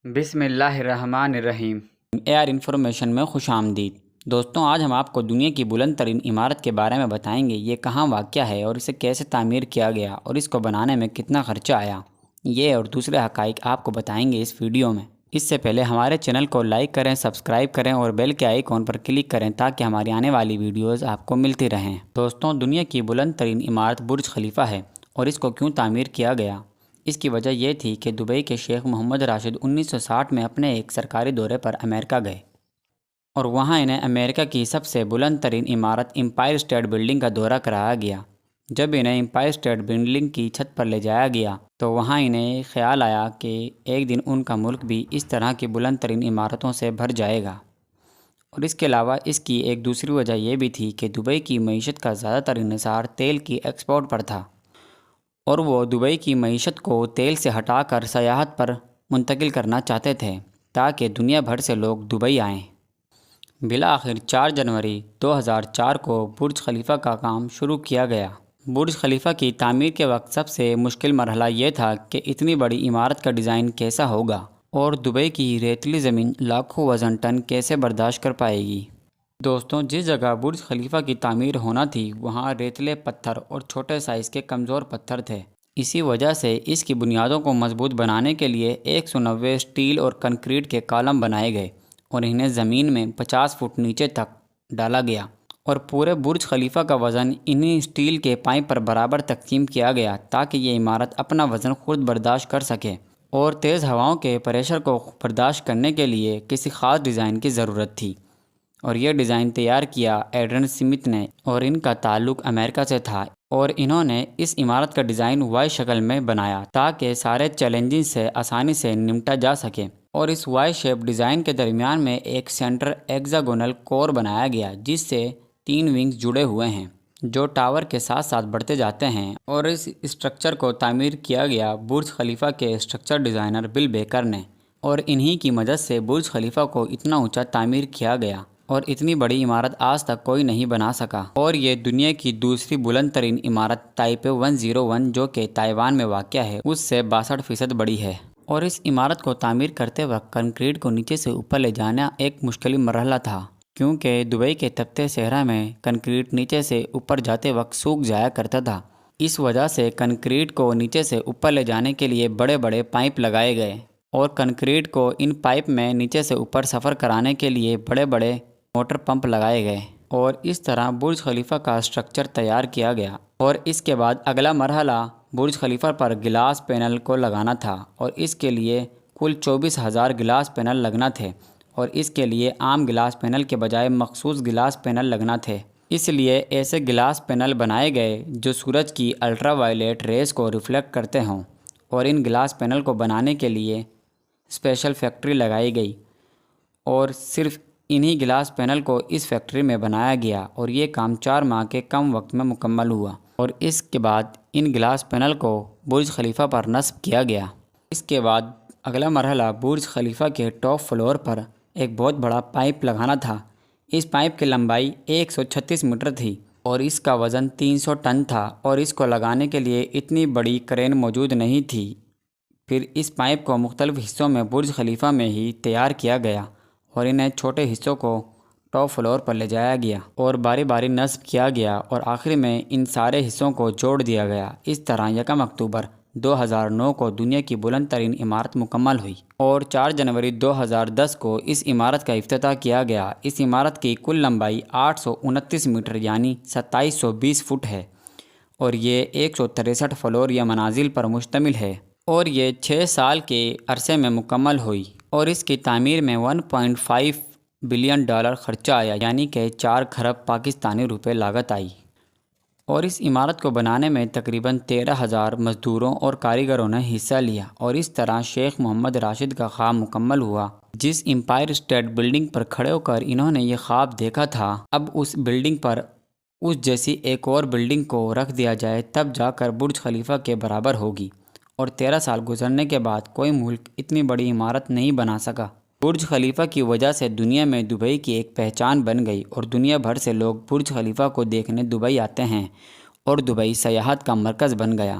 بسم اللہ الرحمن الرحیم۔ ایئر انفارمیشن میں خوش آمدید۔ دوستوں، آج ہم آپ کو دنیا کی بلند ترین عمارت کے بارے میں بتائیں گے۔ یہ کہاں واقع ہے اور اسے کیسے تعمیر کیا گیا اور اس کو بنانے میں کتنا خرچہ آیا۔ یہ اور دوسرے حقائق آپ کو بتائیں گے اس ویڈیو میں۔ اس سے پہلے ہمارے چینل کو لائک کریں، سبسکرائب کریں اور بیل کے آئیکن پر کلک کریں تاکہ ہماری آنے والی ویڈیوز آپ کو ملتی رہیں۔ دوستوں، دنیا کی بلند ترین عمارت برج خلیفہ ہے اور اس کو کیوں تعمیر کیا گیا؟ اس کی وجہ یہ تھی کہ دبئی کے شیخ محمد راشد 1960 میں اپنے ایک سرکاری دورے پر امریکہ گئے اور وہاں انہیں امریکہ کی سب سے بلند ترین عمارت امپائر اسٹیٹ بلڈنگ کا دورہ کرایا گیا۔ جب انہیں امپائر اسٹیٹ بلڈنگ کی چھت پر لے جایا گیا تو وہاں انہیں خیال آیا کہ ایک دن ان کا ملک بھی اس طرح کی بلند ترین عمارتوں سے بھر جائے گا۔ اور اس کے علاوہ اس کی ایک دوسری وجہ یہ بھی تھی کہ دبئی کی معیشت کا زیادہ تر انحصار تیل کی ایکسپورٹ پر تھا اور وہ دبئی کی معیشت کو تیل سے ہٹا کر سیاحت پر منتقل کرنا چاہتے تھے تاکہ دنیا بھر سے لوگ دبئی آئیں۔ بالآخر 4 جنوری 2004 کو برج خلیفہ کا کام شروع کیا گیا۔ برج خلیفہ کی تعمیر کے وقت سب سے مشکل مرحلہ یہ تھا کہ اتنی بڑی عمارت کا ڈیزائن کیسا ہوگا اور دبئی کی ریتلی زمین لاکھوں وزن ٹن کیسے برداشت کر پائے گی۔ دوستوں، جس جگہ برج خلیفہ کی تعمیر ہونا تھی وہاں ریتلے پتھر اور چھوٹے سائز کے کمزور پتھر تھے۔ اسی وجہ سے اس کی بنیادوں کو مضبوط بنانے کے لیے 190 اسٹیل اور کنکریٹ کے کالم بنائے گئے اور انہیں زمین میں 50 فٹ نیچے تک ڈالا گیا اور پورے برج خلیفہ کا وزن انہی اسٹیل کے پائپ پر برابر تقسیم کیا گیا تاکہ یہ عمارت اپنا وزن خود برداشت کر سکے اور تیز ہواؤں کے پریشر کو برداشت کرنے کے لیے کسی خاص ڈیزائن کی ضرورت تھی۔ اور یہ ڈیزائن تیار کیا ایڈرن سمتھ نے اور ان کا تعلق امریکہ سے تھا اور انہوں نے اس عمارت کا ڈیزائن وائی شکل میں بنایا تاکہ سارے چیلنجز سے آسانی سے نمٹا جا سکے۔ اور اس وائی شیپ ڈیزائن کے درمیان میں ایک سینٹر ایگزاگونل کور بنایا گیا جس سے 3 ونگز جڑے ہوئے ہیں جو ٹاور کے ساتھ ساتھ بڑھتے جاتے ہیں۔ اور اس اسٹرکچر کو تعمیر کیا گیا برج خلیفہ کے اسٹرکچر ڈیزائنر بل بیکر نے اور انہی کی مدد سے برج خلیفہ کو اتنا اونچا تعمیر کیا گیا اور اتنی بڑی عمارت آج تک کوئی نہیں بنا سکا۔ اور یہ دنیا کی دوسری بلند ترین عمارت تائپے 101 جو کہ تائیوان میں واقع ہے اس سے 62% بڑی ہے۔ اور اس عمارت کو تعمیر کرتے وقت کنکریٹ کو نیچے سے اوپر لے جانا ایک مشکل مرحلہ تھا کیونکہ دبئی کے تپتے صحرا میں کنکریٹ نیچے سے اوپر جاتے وقت سوکھ جایا کرتا تھا۔ اس وجہ سے کنکریٹ کو نیچے سے اوپر لے جانے کے لیے بڑے بڑے پائپ لگائے گئے اور کنکریٹ کو ان پائپ میں نیچے سے اوپر سفر کرانے کے لیے بڑے بڑے موٹر پمپ لگائے گئے اور اس طرح برج خلیفہ کا اسٹرکچر تیار کیا گیا۔ اور اس کے بعد اگلا مرحلہ برج خلیفہ پر گلاس پینل کو لگانا تھا اور اس کے لیے کل 24,000 گلاس پینل لگنا تھے اور اس کے لیے عام گلاس پینل کے بجائے مخصوص گلاس پینل لگنا تھے۔ اس لیے ایسے گلاس پینل بنائے گئے جو سورج کی الٹرا وائلیٹ ریز کو ریفلیکٹ کرتے ہوں اور ان گلاس پینل کو بنانے کے لیے اسپیشل فیکٹری لگائی گئی اور صرف انہی گلاس پینل کو اس فیکٹری میں بنایا گیا اور یہ کام 4 ماہ کے کم وقت میں مکمل ہوا اور اس کے بعد ان گلاس پینل کو برج خلیفہ پر نصب کیا گیا۔ اس کے بعد اگلا مرحلہ برج خلیفہ کے ٹاپ فلور پر ایک بہت بڑا پائپ لگانا تھا۔ اس پائپ کی لمبائی 136 میٹر تھی اور اس کا وزن 300 ٹن تھا اور اس کو لگانے کے لیے اتنی بڑی کرین موجود نہیں تھی۔ پھر اس پائپ کو مختلف حصوں میں برج خلیفہ میں ہی تیار کیا گیا اور انہیں چھوٹے حصوں کو ٹاپ فلور پر لے جایا گیا اور باری باری نصب کیا گیا اور آخر میں ان سارے حصوں کو جوڑ دیا گیا۔ اس طرح 1 اکتوبر 2009 کو دنیا کی بلند ترین عمارت مکمل ہوئی اور 4 جنوری 2010 کو اس عمارت کا افتتاح کیا گیا۔ اس عمارت کی کل لمبائی 829 میٹر یعنی 2720 فٹ ہے اور یہ 163 فلور یا منازل پر مشتمل ہے اور یہ 6 سال کے عرصے میں مکمل ہوئی اور اس کی تعمیر میں $1.5 بلین خرچہ آیا یعنی کہ 4 کھرب پاکستانی روپے لاگت آئی۔ اور اس عمارت کو بنانے میں تقریباً 13,000 مزدوروں اور کاریگروں نے حصہ لیا اور اس طرح شیخ محمد راشد کا خواب مکمل ہوا۔ جس امپائر اسٹیٹ بلڈنگ پر کھڑے ہو کر انہوں نے یہ خواب دیکھا تھا، اب اس بلڈنگ پر اس جیسی ایک اور بلڈنگ کو رکھ دیا جائے تب جا کر برج خلیفہ کے برابر ہوگی۔ اور 13 سال گزرنے کے بعد کوئی ملک اتنی بڑی عمارت نہیں بنا سکا۔ برج خلیفہ کی وجہ سے دنیا میں دبئی کی ایک پہچان بن گئی اور دنیا بھر سے لوگ برج خلیفہ کو دیکھنے دبئی آتے ہیں اور دبئی سیاحت کا مرکز بن گیا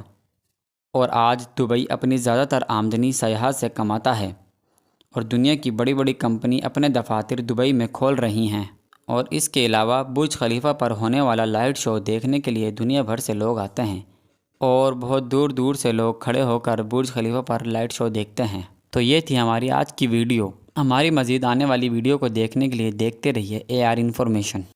اور آج دبئی اپنی زیادہ تر آمدنی سیاحت سے کماتا ہے۔ اور دنیا کی بڑی بڑی کمپنی اپنے دفاتر دبئی میں کھول رہی ہیں، اور اس کے علاوہ برج خلیفہ پر ہونے والا لائٹ شو دیکھنے کے لیے دنیا بھر سے لوگ آتے ہیں، اور بہت دور دور سے لوگ کھڑے ہو کر برج خلیفہ پر لائٹ شو دیکھتے ہیں۔ تو یہ تھی ہماری آج کی ویڈیو۔ ہماری مزید آنے والی ویڈیو کو دیکھنے کے لیے دیکھتے رہیے AR انفارمیشن۔